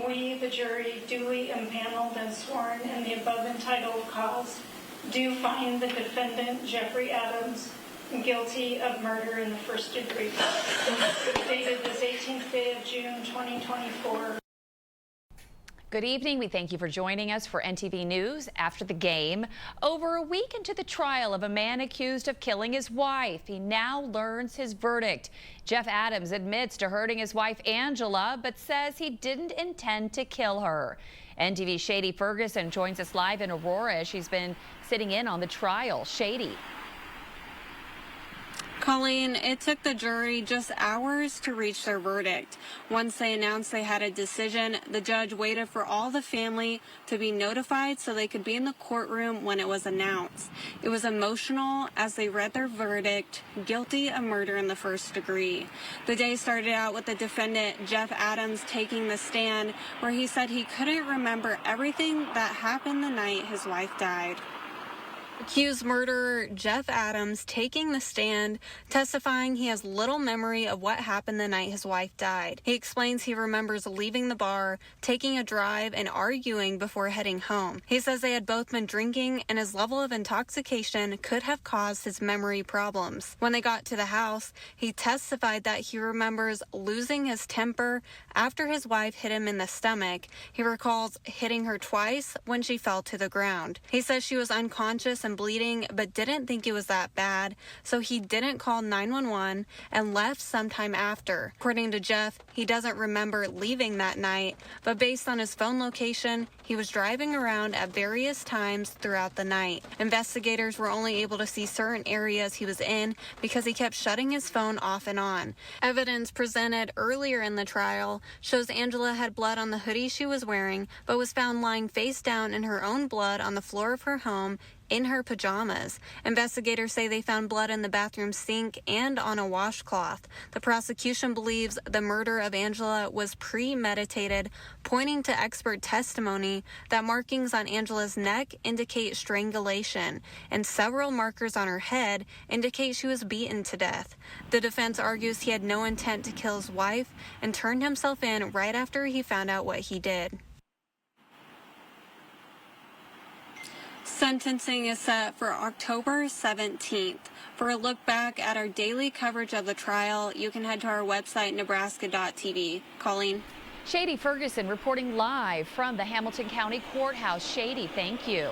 we, the jury, duly impaneled and sworn in the above entitled cause, do find the defendant, Jeffrey Adams, guilty of murder in the first degree. Dated this 18th day of June, 2024. Good evening. We thank you for joining us for NTV News after the game. Over a week into the trial of a man accused of killing his wife, he now learns his verdict. Jeff Adams admits to hurting his wife, Angela, but says he didn't intend to kill her. NTV's Schady Fergeson joins us live in Aurora as she's been sitting in on the trial. Schady. Colleen, it took the jury just hours to reach their verdict. Once they announced they had a decision, the judge waited for all the family to be notified so they could be in the courtroom when it was announced. It was emotional as they read their verdict, guilty of murder in the first degree. The day started out with the defendant, Jeff Adams, taking the stand where he said he couldn't remember everything that happened the night his wife died. Accused murderer Jeff Adams taking the stand, testifying he has little memory of what happened the night his wife died. He explains he remembers leaving the bar, taking a drive, and arguing before heading home. He says they had both been drinking and his level of intoxication could have caused his memory problems. When they got to the house, he testified that he remembers losing his temper after his wife hit him in the stomach. He recalls hitting her twice when she fell to the ground. He says she was unconscious and bleeding, but didn't think it was that bad, so he didn't call 911 and left sometime after. According to Jeff, he doesn't remember leaving that night, but based on his phone location, he was driving around at various times throughout the night. Investigators were only able to see certain areas he was in because he kept shutting his phone off and on. Evidence presented earlier in the trial shows Angela had blood on the hoodie she was wearing, but was found lying face down in her own blood on the floor of her home in her pajamas. Investigators say they found blood in the bathroom sink and on a washcloth. The prosecution believes the murder of Angela was premeditated, pointing to expert testimony that markings on Angela's neck indicate strangulation, and several markers on her head indicate she was beaten to death. The defense argues he had no intent to kill his wife and turned himself in right after he found out what he did. Sentencing is set for October 17th. For a look back at our daily coverage of the trial, you can head to our website, nebraska.tv. Colleen. Schady Fergeson reporting live from the Hamilton County Courthouse. Schady, thank you.